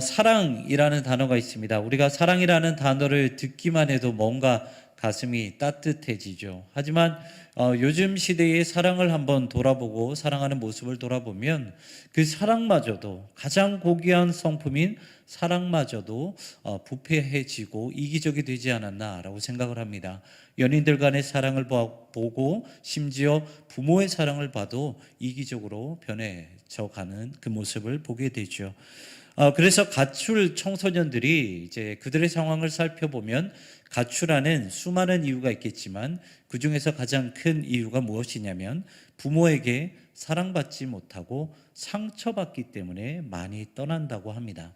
사랑이라는 단어가 있습니다. 우리가 사랑이라는 단어를 듣기만 해도 뭔가 가슴이 따뜻해지죠. 하지만 요즘 시대의 사랑을 한번 돌아보고 사랑하는 모습을 돌아보면 그 사랑마저도, 가장 고귀한 성품인 사랑마저도 부패해지고 이기적이 되지 않았나라고 생각을 합니다. 연인들 간의 사랑을 보고 심지어 부모의 사랑을 봐도 이기적으로 변해져 가는 그 모습을 보게 되죠. 그래서 가출 청소년들이 이제 그들의 상황을 살펴보면 가출하는 수많은 이유가 있겠지만 그 중에서 가장 큰 이유가 무엇이냐면 부모에게 사랑받지 못하고 상처받기 때문에 많이 떠난다고 합니다.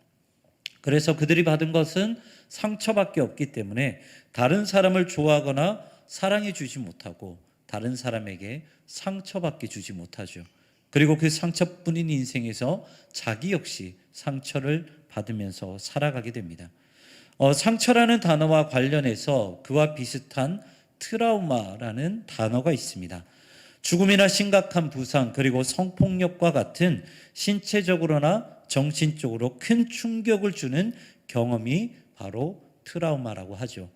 그래서 그들이 받은 것은 상처밖에 없기 때문에 다른 사람을 좋아하거나 사랑해 주지 못하고 다른 사람에게 상처밖에 주지 못하죠. 그리고 그 상처뿐인 인생에서 자기 역시 상처를 받으면서 살아가게 됩니다. 상처라는 단어와 관련해서 그와 비슷한 트라우마라는 단어가 있습니다. 죽음이나 심각한 부상 그리고 성폭력과 같은 신체적으로나 정신적으로 큰 충격을 주는 경험이 바로 트라우마라고 하죠.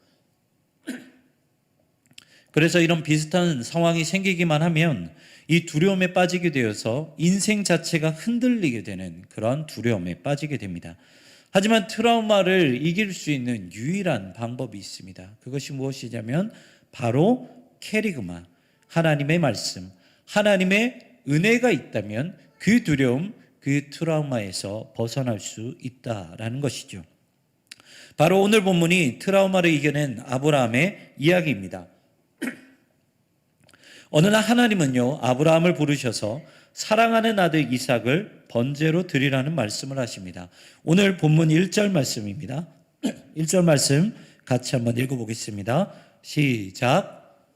그래서 이런 비슷한 상황이 생기기만 하면 이 두려움에 빠지게 되어서 인생 자체가 흔들리게 되는 그런 두려움에 빠지게 됩니다. 하지만 트라우마를 이길 수 있는 유일한 방법이 있습니다. 그것이 무엇이냐면 바로 캐리그마, 하나님의 말씀, 하나님의 은혜가 있다면 그 두려움, 그 트라우마에서 벗어날 수 있다라는 것이죠. 바로 오늘 본문이 트라우마를 이겨낸 아브라함의 이야기입니다. 어느 날 하나님은요, 아브라함을 부르셔서 사랑하는 아들 이삭을 번제로 드리라는 말씀을 하십니다. 오늘 본문 1절 말씀입니다. 1절 말씀 같이 한번 읽어보겠습니다. 시작.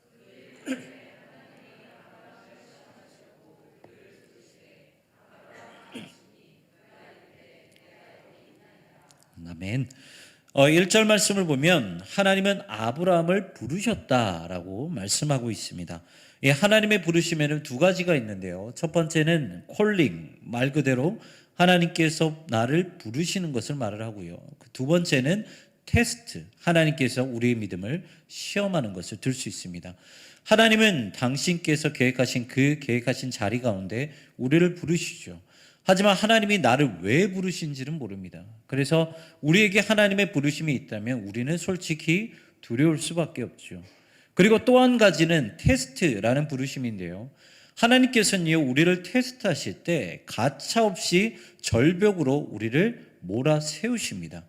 아멘. 1절 말씀을 보면 하나님은 아브라함을 부르셨다라고 말씀하고 있습니다. 하나님의 부르심에는 두 가지가 있는데요. 첫 번째는 콜링, 말 그대로 하나님께서 나를 부르시는 것을 말을 하고요. 두 번째는 테스트, 하나님께서 우리의 믿음을 시험하는 것을 들 수 있습니다. 하나님은 당신께서 계획하신 자리 가운데 우리를 부르시죠. 하지만 하나님이 나를 왜 부르신지는 모릅니다. 그래서 우리에게 하나님의 부르심이 있다면 우리는 솔직히 두려울 수밖에 없죠. 그리고 또 한 가지는 테스트라는 부르심인데요. 하나님께서는요, 우리를 테스트하실 때 가차없이 절벽으로 우리를 몰아세우십니다.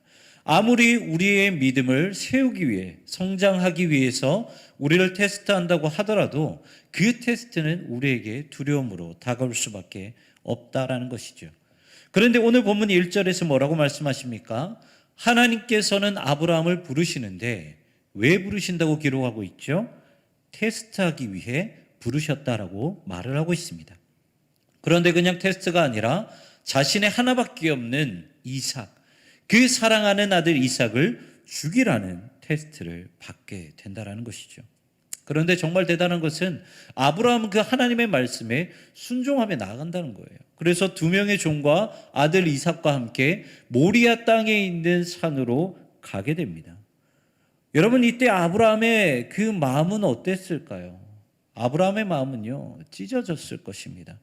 아무리 우리의 믿음을 세우기 위해, 성장하기 위해서 우리를 테스트한다고 하더라도 그 테스트는 우리에게 두려움으로 다가올 수밖에 없다라는 것이죠. 그런데 오늘 본문 1절에서 뭐라고 말씀하십니까? 하나님께서는 아브라함을 부르시는데 왜 부르신다고 기록하고 있죠? 테스트하기 위해 부르셨다라고 말을 하고 있습니다. 그런데 그냥 테스트가 아니라 자신의 하나밖에 없는 이삭, 그 사랑하는 아들 이삭을 죽이라는 테스트를 받게 된다라는 것이죠. 그런데 정말 대단한 것은 아브라함은 그 하나님의 말씀에 순종하며 나아간다는 거예요. 그래서 두 명의 종과 아들 이삭과 함께 모리아 땅에 있는 산으로 가게 됩니다. 여러분, 이때 아브라함의 그 마음은 어땠을까요? 아브라함의 마음은요, 찢어졌을 것입니다.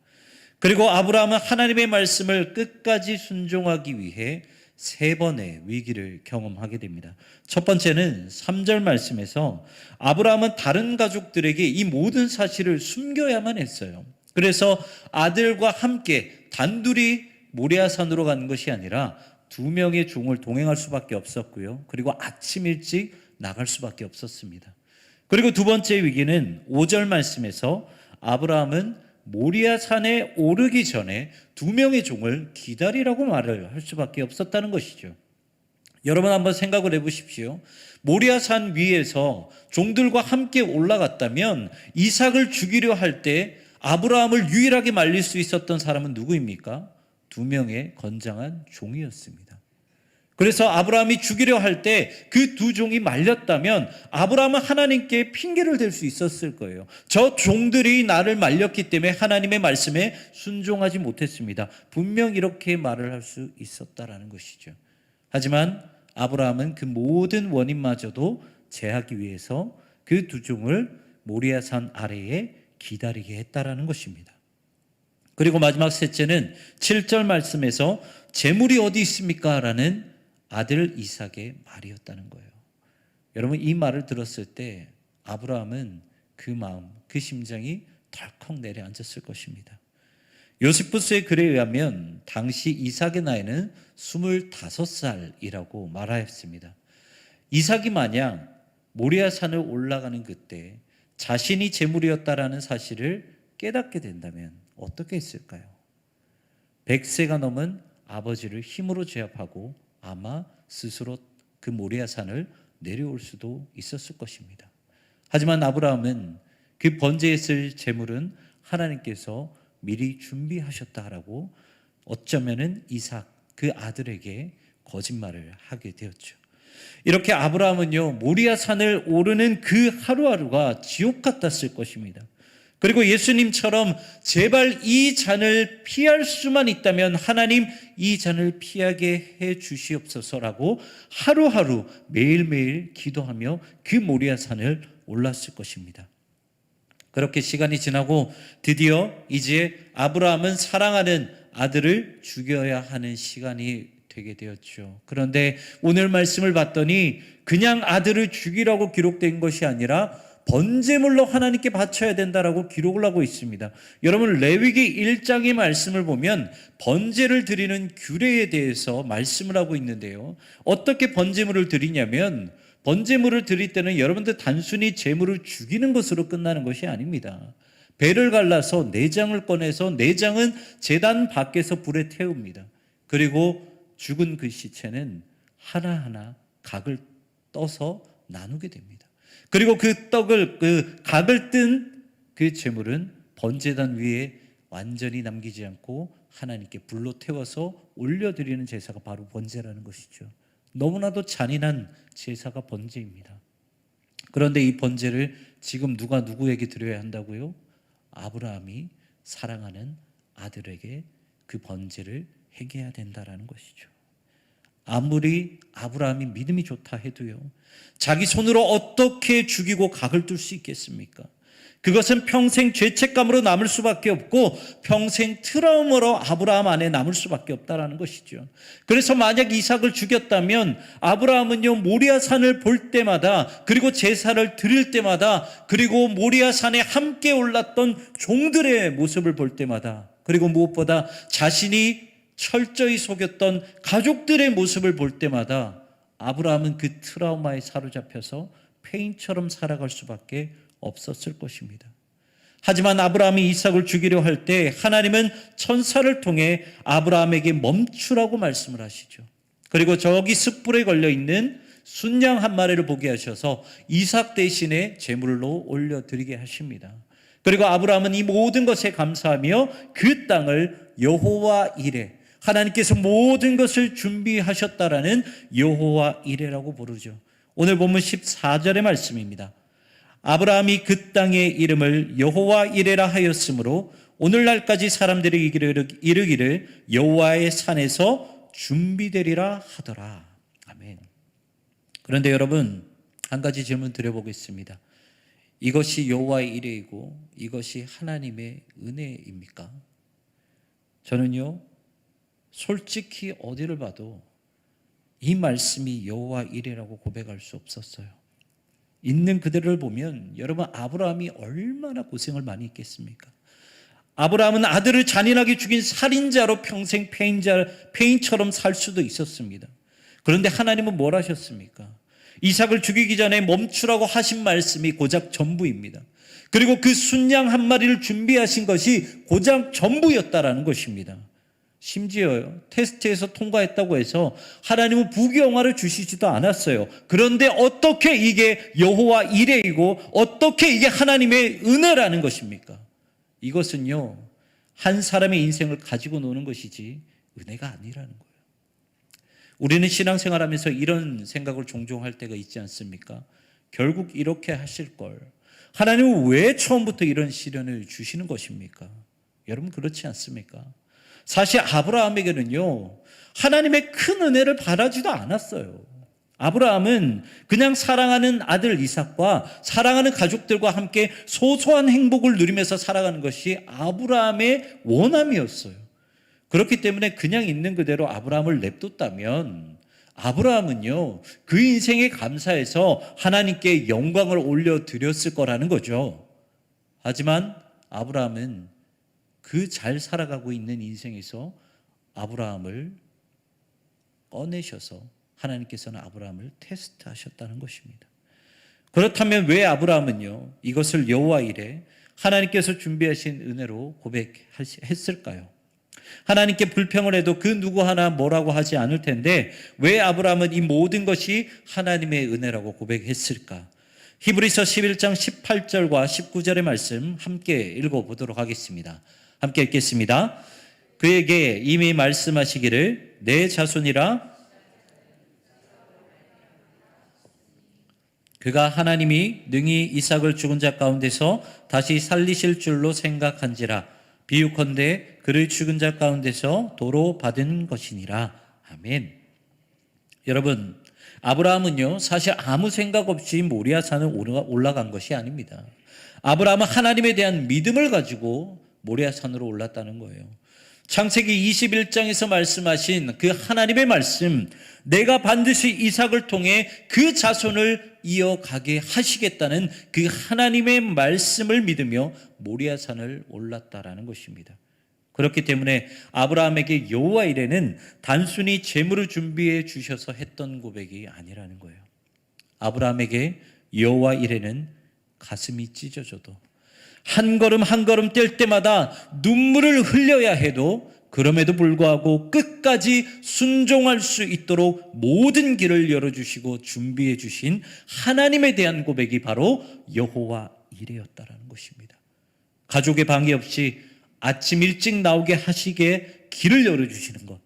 그리고 아브라함은 하나님의 말씀을 끝까지 순종하기 위해 세 번의 위기를 경험하게 됩니다. 첫 번째는 3절 말씀에서 아브라함은 다른 가족들에게 이 모든 사실을 숨겨야만 했어요. 그래서 아들과 함께 단둘이 모리아산으로 가는 것이 아니라 두 명의 종을 동행할 수밖에 없었고요. 그리고 아침 일찍 나갈 수밖에 없었습니다. 그리고 두 번째 위기는 5절 말씀에서 아브라함은 모리아산에 오르기 전에 두 명의 종을 기다리라고 말을 할 수밖에 없었다는 것이죠. 여러분 한번 생각을 해보십시오. 모리아산 위에서 종들과 함께 올라갔다면 이삭을 죽이려 할 때 아브라함을 유일하게 말릴 수 있었던 사람은 누구입니까? 두 명의 건장한 종이었습니다. 그래서 아브라함이 죽이려 할 때 그 두 종이 말렸다면 아브라함은 하나님께 핑계를 댈 수 있었을 거예요. 저 종들이 나를 말렸기 때문에 하나님의 말씀에 순종하지 못했습니다. 분명 이렇게 말을 할 수 있었다라는 것이죠. 하지만 아브라함은 그 모든 원인마저도 제하기 위해서 그 두 종을 모리아산 아래에 기다리게 했다라는 것입니다. 그리고 마지막 셋째는 7절 말씀에서 재물이 어디 있습니까? 라는 아들 이삭의 말이었다는 거예요. 여러분, 이 말을 들었을 때 아브라함은 그 마음, 그 심장이 덜컥 내려앉았을 것입니다. 요세푸스의 글에 의하면 당시 이삭의 나이는 25살이라고 말하였습니다. 이삭이 만약 모리아산을 올라가는 그때 자신이 재물이었다라는 사실을 깨닫게 된다면 어떻게 했을까요? 100세가 넘은 아버지를 힘으로 제압하고 아마 스스로 그 모리아산을 내려올 수도 있었을 것입니다. 하지만 아브라함은 그 번제에 쓸 재물은 하나님께서 미리 준비하셨다라고 어쩌면은 이삭 그 아들에게 거짓말을 하게 되었죠. 이렇게 아브라함은요, 모리아산을 오르는 그 하루하루가 지옥 같았을 것입니다. 그리고 예수님처럼 제발 이 잔을 피할 수만 있다면 하나님 이 잔을 피하게 해 주시옵소서라고 하루하루 매일매일 기도하며 그 모리아산을 올랐을 것입니다. 그렇게 시간이 지나고 드디어 이제 아브라함은 사랑하는 아들을 죽여야 하는 시간이 되게 되었죠. 그런데 오늘 말씀을 봤더니 그냥 아들을 죽이라고 기록된 것이 아니라 번제물로 하나님께 바쳐야 된다라고 기록을 하고 있습니다. 여러분, 레위기 1장의 말씀을 보면 번제를 드리는 규례에 대해서 말씀을 하고 있는데요. 어떻게 번제물을 드리냐면 번제물을 드릴 때는 여러분들 단순히 제물을 죽이는 것으로 끝나는 것이 아닙니다. 배를 갈라서 내장을 꺼내서 내장은 제단 밖에서 불에 태웁니다. 그리고 죽은 그 시체는 하나하나 각을 떠서 나누게 됩니다. 그리고 그 떡을, 그 각을 뜬 그 제물은 번제단 위에 완전히 남기지 않고 하나님께 불로 태워서 올려드리는 제사가 바로 번제라는 것이죠. 너무나도 잔인한 제사가 번제입니다. 그런데 이 번제를 지금 누가 누구에게 드려야 한다고요? 아브라함이 사랑하는 아들에게 그 번제를 행해야 된다라는 것이죠. 아무리 아브라함이 믿음이 좋다 해도요, 자기 손으로 어떻게 죽이고 각을 뚫 수 있겠습니까? 그것은 평생 죄책감으로 남을 수밖에 없고 평생 트라우마로 아브라함 안에 남을 수밖에 없다라는 것이죠. 그래서 만약 이삭을 죽였다면 아브라함은요, 모리아산을 볼 때마다, 그리고 제사를 드릴 때마다, 그리고 모리아산에 함께 올랐던 종들의 모습을 볼 때마다, 그리고 무엇보다 자신이 철저히 속였던 가족들의 모습을 볼 때마다 아브라함은 그 트라우마에 사로잡혀서 페인처럼 살아갈 수밖에 없었을 것입니다. 하지만 아브라함이 이삭을 죽이려 할 때 하나님은 천사를 통해 아브라함에게 멈추라고 말씀을 하시죠. 그리고 저기 숯불에 걸려있는 순양 한 마리를 보게 하셔서 이삭 대신에 제물로 올려드리게 하십니다. 그리고 아브라함은 이 모든 것에 감사하며 그 땅을 여호와 이레, 하나님께서 모든 것을 준비하셨다라는 여호와 이레라고 부르죠. 오늘 본문 14절의 말씀입니다. 아브라함이 그 땅의 이름을 여호와 이레라 하였으므로 오늘날까지 사람들이 이르기를 여호와의 산에서 준비되리라 하더라. 아멘. 그런데 여러분, 한 가지 질문 드려보겠습니다. 이것이 여호와의 이레이고 이것이 하나님의 은혜입니까? 저는요, 솔직히 어디를 봐도 이 말씀이 여호와 이레라고 고백할 수 없었어요. 있는 그대로를 보면 여러분, 아브라함이 얼마나 고생을 많이 했겠습니까? 아브라함은 아들을 잔인하게 죽인 살인자로 평생 페인처럼 살 수도 있었습니다. 그런데 하나님은 뭘 하셨습니까? 이삭을 죽이기 전에 멈추라고 하신 말씀이 고작 전부입니다. 그리고 그 순양 한 마리를 준비하신 것이 고작 전부였다라는 것입니다. 심지어 테스트에서 통과했다고 해서 하나님은 부귀영화를 주시지도 않았어요. 그런데 어떻게 이게 여호와 이레이고 어떻게 이게 하나님의 은혜라는 것입니까? 이것은요, 한 사람의 인생을 가지고 노는 것이지 은혜가 아니라는 거예요. 우리는 신앙생활하면서 이런 생각을 종종 할 때가 있지 않습니까? 결국 이렇게 하실 걸. 하나님은 왜 처음부터 이런 시련을 주시는 것입니까? 여러분 그렇지 않습니까? 사실 아브라함에게는요, 하나님의 큰 은혜를 바라지도 않았어요. 아브라함은 그냥 사랑하는 아들 이삭과 사랑하는 가족들과 함께 소소한 행복을 누리면서 살아가는 것이 아브라함의 원함이었어요. 그렇기 때문에 그냥 있는 그대로 아브라함을 냅뒀다면 아브라함은요, 그 인생에 감사해서 하나님께 영광을 올려드렸을 거라는 거죠. 하지만 아브라함은 그 잘 살아가고 있는 인생에서 아브라함을 꺼내셔서 하나님께서는 아브라함을 테스트하셨다는 것입니다. 그렇다면 왜 아브라함은요, 이것을 여호와 이레 하나님께서 준비하신 은혜로 고백했을까요? 하나님께 불평을 해도 그 누구 하나 뭐라고 하지 않을 텐데 왜 아브라함은 이 모든 것이 하나님의 은혜라고 고백했을까? 히브리서 11장 18절과 19절의 말씀 함께 읽어보도록 하겠습니다. 함께 읽겠습니다. 그에게 이미 말씀하시기를 내 자손이라 그가 하나님이 능히 이삭을 죽은 자 가운데서 다시 살리실 줄로 생각한지라 비유컨대 그를 죽은 자 가운데서 도로 받은 것이니라. 아멘. 여러분, 아브라함은요, 사실 아무 생각 없이 모리아산을 올라간 것이 아닙니다. 아브라함은 하나님에 대한 믿음을 가지고 모리아산으로 올랐다는 거예요. 창세기 21장에서 말씀하신 그 하나님의 말씀, 내가 반드시 이삭을 통해 그 자손을 이어가게 하시겠다는 그 하나님의 말씀을 믿으며 모리아산을 올랐다라는 것입니다. 그렇기 때문에 아브라함에게 여호와 이레는 단순히 재물을 준비해 주셔서 했던 고백이 아니라는 거예요. 아브라함에게 여호와 이레는 가슴이 찢어져도 한 걸음 한 걸음 뗄 때마다 눈물을 흘려야 해도 그럼에도 불구하고 끝까지 순종할 수 있도록 모든 길을 열어주시고 준비해 주신 하나님에 대한 고백이 바로 여호와 이레였다라는 것입니다. 가족의 방해 없이 아침 일찍 나오게 하시게 길을 열어주시는 것,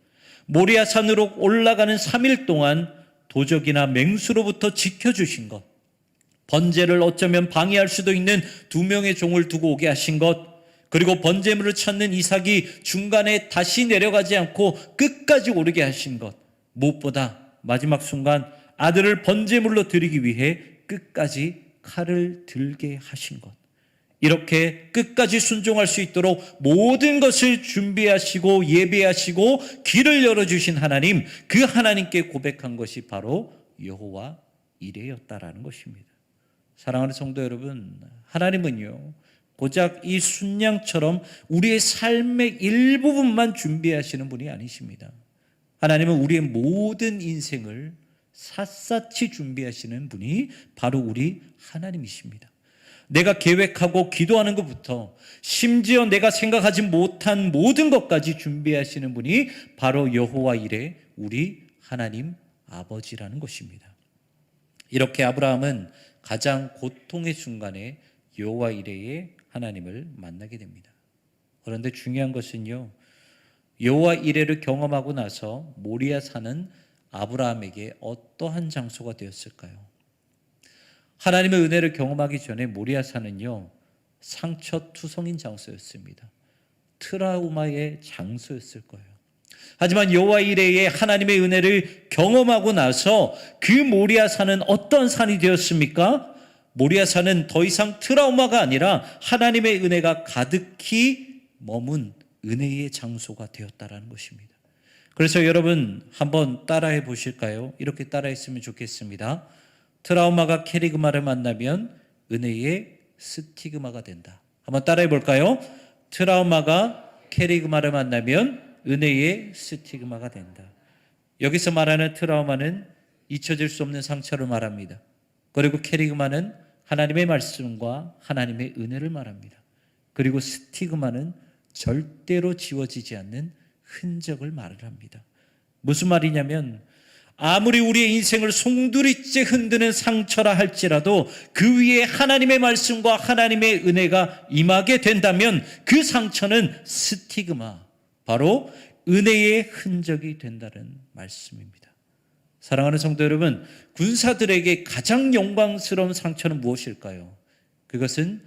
모리아산으로 올라가는 3일 동안 도적이나 맹수로부터 지켜주신 것, 번제를 어쩌면 방해할 수도 있는 2명의 종을 두고 오게 하신 것, 그리고 번제물을 찾는 이삭이 중간에 다시 내려가지 않고 끝까지 오르게 하신 것, 무엇보다 마지막 순간 아들을 번제물로 드리기 위해 끝까지 칼을 들게 하신 것, 이렇게 끝까지 순종할 수 있도록 모든 것을 준비하시고 예배하시고 길을 열어주신 하나님, 그 하나님께 고백한 것이 바로 여호와 이레였다라는 것입니다. 사랑하는 성도 여러분, 하나님은요, 고작 이 순양처럼 우리의 삶의 일부분만 준비하시는 분이 아니십니다. 하나님은 우리의 모든 인생을 샅샅이 준비하시는 분이 바로 우리 하나님이십니다. 내가 계획하고 기도하는 것부터 심지어 내가 생각하지 못한 모든 것까지 준비하시는 분이 바로 여호와 이레 우리 하나님 아버지라는 것입니다. 이렇게 아브라함은 가장 고통의 순간에 여호와 이레의 하나님을 만나게 됩니다. 그런데 중요한 것은요, 여호와 이레를 경험하고 나서 모리아산은 아브라함에게 어떠한 장소가 되었을까요? 하나님의 은혜를 경험하기 전에 모리아산은요, 상처투성인 장소였습니다. 트라우마의 장소였을 거예요. 하지만 여호와 이레의 하나님의 은혜를 경험하고 나서 그 모리아산은 어떤 산이 되었습니까? 모리아산은 더 이상 트라우마가 아니라 하나님의 은혜가 가득히 머문 은혜의 장소가 되었다라는 것입니다. 그래서 여러분 한번 따라해 보실까요? 이렇게 따라했으면 좋겠습니다. 트라우마가 캐리그마를 만나면 은혜의 스티그마가 된다. 한번 따라해 볼까요? 트라우마가 캐리그마를 만나면 은혜의 스티그마가 된다. 여기서 말하는 트라우마는 잊혀질 수 없는 상처를 말합니다. 그리고 캐리그마는 하나님의 말씀과 하나님의 은혜를 말합니다. 그리고 스티그마는 절대로 지워지지 않는 흔적을 말을 합니다. 무슨 말이냐면 아무리 우리의 인생을 송두리째 흔드는 상처라 할지라도 그 위에 하나님의 말씀과 하나님의 은혜가 임하게 된다면 그 상처는 스티그마, 바로 은혜의 흔적이 된다는 말씀입니다. 사랑하는 성도 여러분, 군사들에게 가장 영광스러운 상처는 무엇일까요? 그것은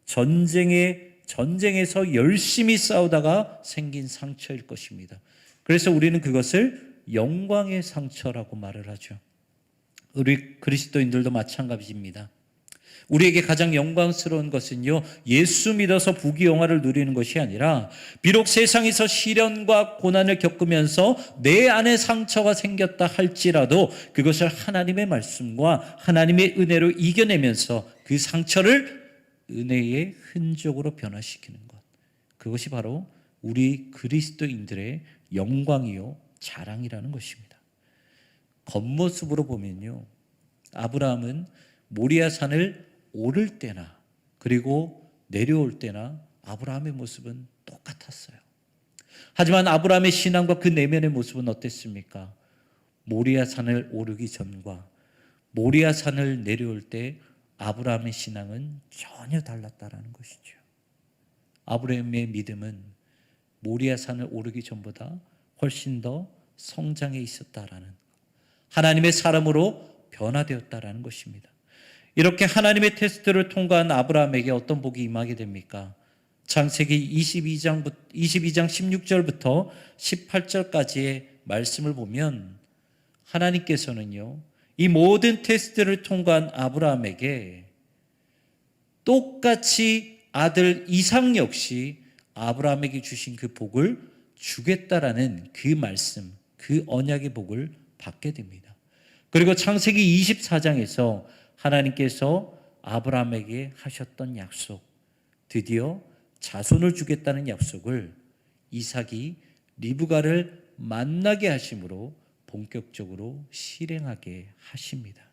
전쟁에서 열심히 싸우다가 생긴 상처일 것입니다. 그래서 우리는 그것을 영광의 상처라고 말을 하죠. 우리 그리스도인들도 마찬가지입니다. 우리에게 가장 영광스러운 것은요, 예수 믿어서 부귀영화를 누리는 것이 아니라 비록 세상에서 시련과 고난을 겪으면서 내 안에 상처가 생겼다 할지라도 그것을 하나님의 말씀과 하나님의 은혜로 이겨내면서 그 상처를 은혜의 흔적으로 변화시키는 것, 그것이 바로 우리 그리스도인들의 영광이요 자랑이라는 것입니다. 겉모습으로 보면요, 아브라함은 모리아 산을 오를 때나 그리고 내려올 때나 아브라함의 모습은 똑같았어요. 하지만 아브라함의 신앙과 그 내면의 모습은 어땠습니까? 모리아 산을 오르기 전과 모리아 산을 내려올 때 아브라함의 신앙은 전혀 달랐다라는 것이죠. 아브라함의 믿음은 모리아 산을 오르기 전보다 훨씬 더 성장해 있었다라는, 하나님의 사람으로 변화되었다라는 것입니다. 이렇게 하나님의 테스트를 통과한 아브라함에게 어떤 복이 임하게 됩니까? 창세기 22장 16절부터 18절까지의 말씀을 보면 하나님께서는요, 이 모든 테스트를 통과한 아브라함에게 똑같이 아들 이삭 역시 아브라함에게 주신 그 복을 주겠다라는 그 말씀, 그 언약의 복을 받게 됩니다. 그리고 창세기 24장에서 하나님께서 아브라함에게 하셨던 약속, 드디어 자손을 주겠다는 약속을 이삭이 리브가를 만나게 하심으로 본격적으로 실행하게 하십니다.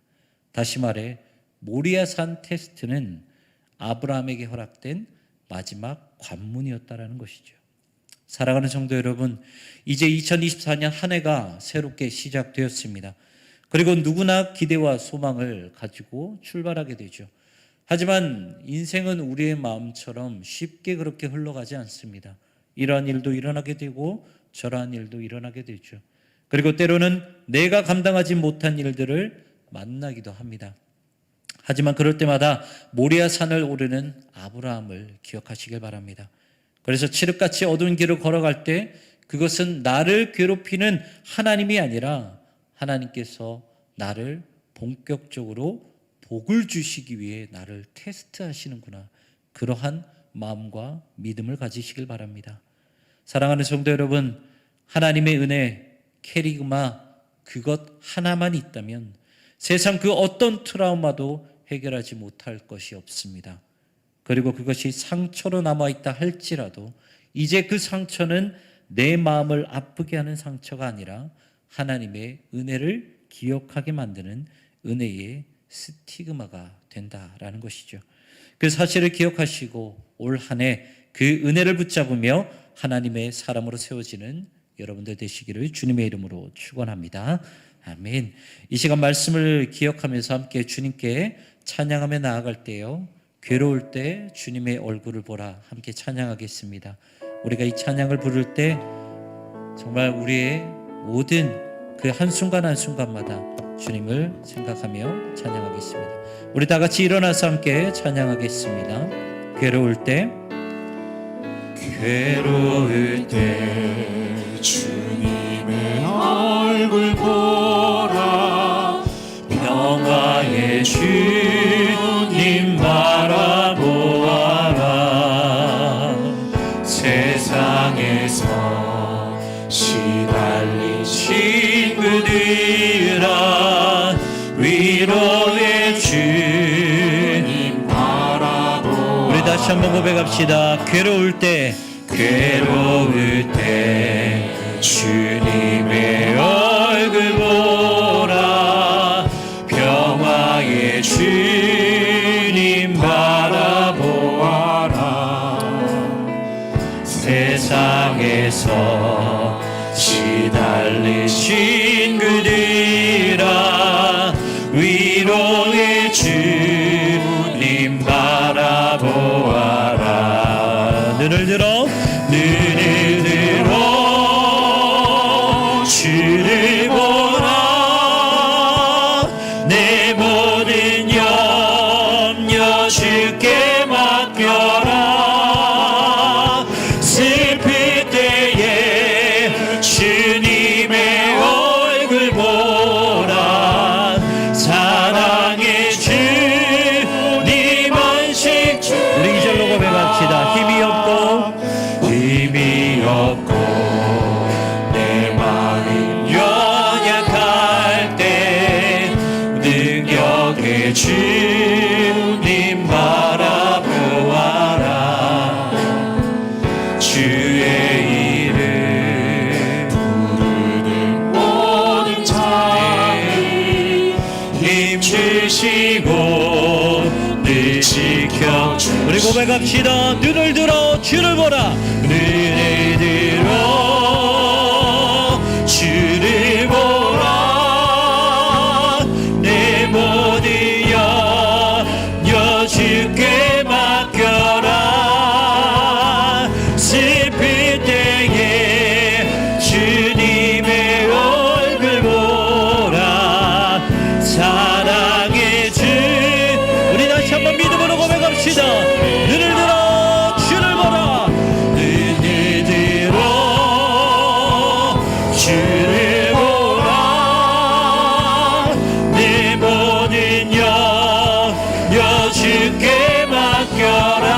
다시 말해 모리아산 테스트는 아브라함에게 허락된 마지막 관문이었다라는 것이죠. 사랑하는 성도 여러분, 이제 2024년 한 해가 새롭게 시작되었습니다. 그리고 누구나 기대와 소망을 가지고 출발하게 되죠. 하지만 인생은 우리의 마음처럼 쉽게 그렇게 흘러가지 않습니다. 이러한 일도 일어나게 되고 저러한 일도 일어나게 되죠. 그리고 때로는 내가 감당하지 못한 일들을 만나기도 합니다. 하지만 그럴 때마다 모리아 산을 오르는 아브라함을 기억하시길 바랍니다. 그래서 칠흑같이 어두운 길을 걸어갈 때 그것은 나를 괴롭히는 하나님이 아니라 하나님께서 나를 본격적으로 복을 주시기 위해 나를 테스트하시는구나, 그러한 마음과 믿음을 가지시길 바랍니다. 사랑하는 성도 여러분, 하나님의 은혜, 캐리그마, 그것 하나만 있다면 세상 그 어떤 트라우마도 해결하지 못할 것이 없습니다. 그리고 그것이 상처로 남아있다 할지라도 이제 그 상처는 내 마음을 아프게 하는 상처가 아니라 하나님의 은혜를 기억하게 만드는 은혜의 스티그마가 된다라는 것이죠. 그 사실을 기억하시고 올 한 해 그 은혜를 붙잡으며 하나님의 사람으로 세워지는 여러분들 되시기를 주님의 이름으로 축원합니다. 아멘. 이 시간 말씀을 기억하면서 함께 주님께 찬양하며 나아갈 때요, 괴로울 때 주님의 얼굴을 보라 함께 찬양하겠습니다. 우리가 이 찬양을 부를 때 정말 우리의 모든 그 한순간 한순간마다 주님을 생각하며 찬양하겠습니다. 우리 다 같이 일어나서 함께 찬양하겠습니다. 괴로울 때 주님의 얼굴 보라, 평화의 주님 바라보아라. 세상에서 시달린 친구들아, 위로의 주님 바라보아라. 우리 다시 한번 고백합시다. 괴로울 때 주님의 얼굴 보라, 평화의 주님 바라보아라. 세상에서 시달린 친구들아, 위로의 주님 바라보아라. 눈을 들어 보라 사랑의 주님 안식 주 우리 이 절로 고백합시다. 힘이 없고 내 마음 연약할 때 능력의 주님 바라보아라 주의 이름 부르는 모든 자에 힘 주시고 늘 지켜주시고 우리 고백합시다. 눈을 들어 주를 보라. 눈을 들어 주를 보라 내 모든 영역 주께 맡겨라 슬플 때에 주님의 얼굴 보라 사랑의 주 우리 다시 한번 믿음으로 고백합시다. 눈을 들어 주를 보라. 눈을 들어 주를 보라 내 모든 영역 주께 맡겨라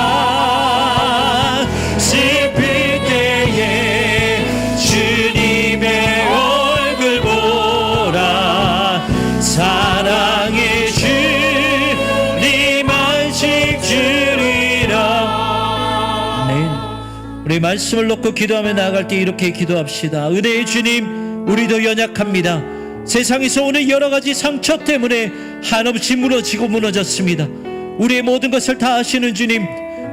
슬플 때에 주님의 얼굴 보라 사랑의 주님 안식 주리라 아멘. 우리 말씀을 놓고 기도하며 나아갈 때 이렇게 기도합시다. 은혜의 주님, 우리도 연약합니다. 세상에서 오는 여러 가지 상처 때문에 한없이 무너졌습니다. 우리의 모든 것을 다 아시는 주님,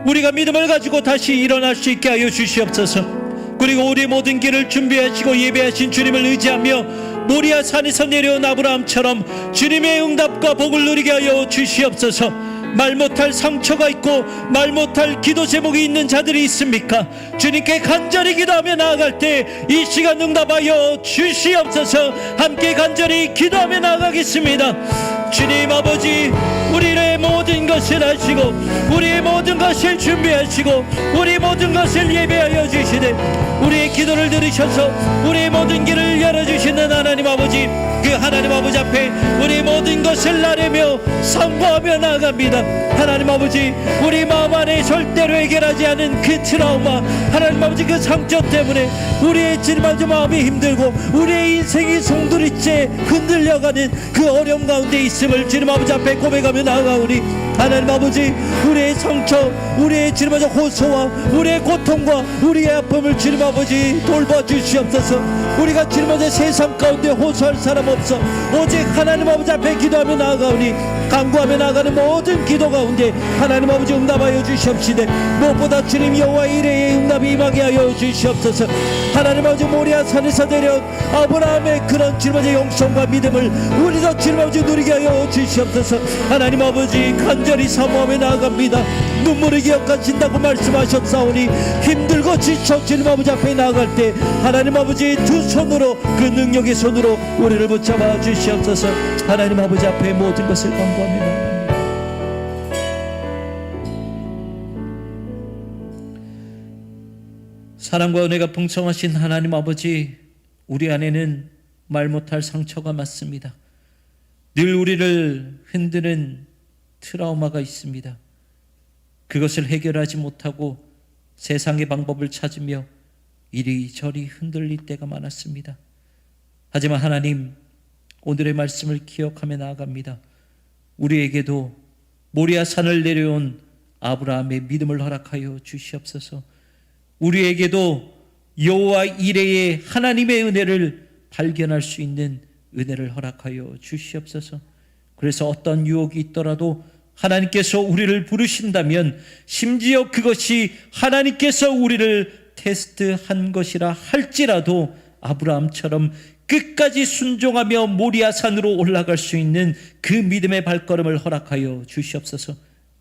우리가 믿음을 가지고 다시 일어날 수 있게 하여 주시옵소서. 그리고 우리의 모든 길을 준비하시고 예배하신 주님을 의지하며 모리아 산에서 내려온 아브라함처럼 주님의 응답과 복을 누리게 하여 주시옵소서. 말 못할 상처가 있고 말 못할 기도 제목이 있는 자들이 있습니까? 주님께 간절히 기도하며 나아갈 때 이 시간 응답하여 주시옵소서. 함께 간절히 기도하며 나아가겠습니다. 주님 아버지, 우리의 모든 것을 아시고 우리의 모든 것을 준비하시고 우리의 모든 것을 예배하여 주시되 우리의 기도를 들으셔서 우리의 모든 길을 열어주시는 하나님 아버지, 그 하나님 아버지 앞에 우리의 모든 것을 나르며 상고하며 나아갑니다. 하나님 아버지, 우리 마음 안에 절대로 해결하지 않은 그 트라우마, 하나님 아버지 그 상처 때문에 우리의 찔맞은 마음이 힘들고 우리의 인생이 송두리째 흔들려가는 그 어려움 가운데 있음을 주님 아버지 앞에 고백하며 나아가오니 하나님 아버지, 우리의 상처, 우리의 찔맞은 호소와 우리의 고통과 우리의 아픔을 주님 아버지 돌봐주시옵소서. 우리가 찔맞은 세상 가운데 호소할 사람 없어 오직 하나님 아버지 앞에 기도하며 나아가오니 간구하며 나아가는 모든 기도 가운데 하나님 아버지 응답하여 주시옵시되 무엇보다 주님 여호와의 이레의 응답이 임하게 하여 주시옵소서. 하나님 아버지, 모리아 산에서 내려온 아브라함의 그런 찔맞은 영성과 믿음을 우리도 주님 아버지 누리게 하여 주시옵소서. 하나님 아버지, 간절히 사모하며 나아갑니다. 눈물을 기억하신다고 말씀하셨사오니 힘들고 지쳐 주님 아버지 앞에 나아갈 때 하나님 아버지 두 손으로 그 능력의 손으로 우리를 붙잡아 주시옵소서. 하나님 아버지 앞에 모든 것을 간구하며 나아갑니다. 사랑과 은혜가 풍성하신 하나님 아버지, 우리 안에는 말 못할 상처가 많습니다. 늘 우리를 흔드는 트라우마가 있습니다. 그것을 해결하지 못하고 세상의 방법을 찾으며 이리저리 흔들릴 때가 많았습니다. 하지만 하나님, 오늘의 말씀을 기억하며 나아갑니다. 우리에게도 모리아 산을 내려온 아브라함의 믿음을 허락하여 주시옵소서. 우리에게도 여호와 이레의 하나님의 은혜를 발견할 수 있는 은혜를 허락하여 주시옵소서. 그래서 어떤 유혹이 있더라도 하나님께서 우리를 부르신다면 심지어 그것이 하나님께서 우리를 테스트한 것이라 할지라도 아브라함처럼 끝까지 순종하며 모리아 산으로 올라갈 수 있는 그 믿음의 발걸음을 허락하여 주시옵소서.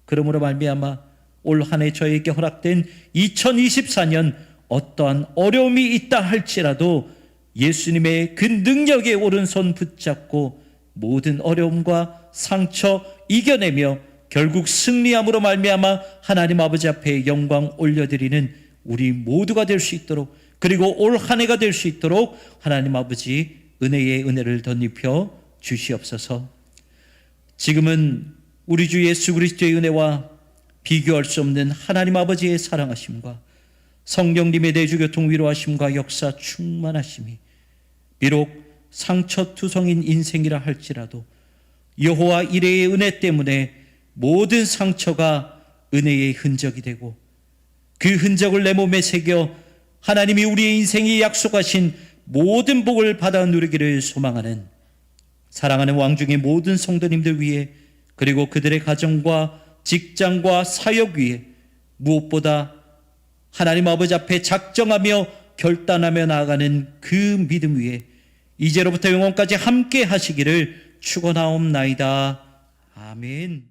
그러므로 말미암아 올 한 해 저에게 허락된 2024년 어떠한 어려움이 있다 할지라도 예수님의 그 능력의 오른손 붙잡고 모든 어려움과 상처 이겨내며 결국 승리함으로 말미암아 하나님 아버지 앞에 영광 올려드리는 우리 모두가 될 수 있도록, 그리고 올 한 해가 될 수 있도록 하나님 아버지 은혜의 은혜를 덧입혀 주시옵소서. 지금은 우리 주 예수 그리스도의 은혜와 비교할 수 없는 하나님 아버지의 사랑하심과 성령님의 내주교통 위로하심과 역사 충만하심이 비록 상처투성인 인생이라 할지라도 여호와 이레의 은혜 때문에 모든 상처가 은혜의 흔적이 되고 그 흔적을 내 몸에 새겨 하나님이 우리의 인생에 약속하신 모든 복을 받아 누리기를 소망하는 사랑하는 왕중의 모든 성도님들 위해 그리고 그들의 가정과 직장과 사역 위에 무엇보다 하나님 아버지 앞에 작정하며 결단하며 나아가는 그 믿음 위에 이제로부터 영원까지 함께 하시기를 축원하옵나이다. 아멘.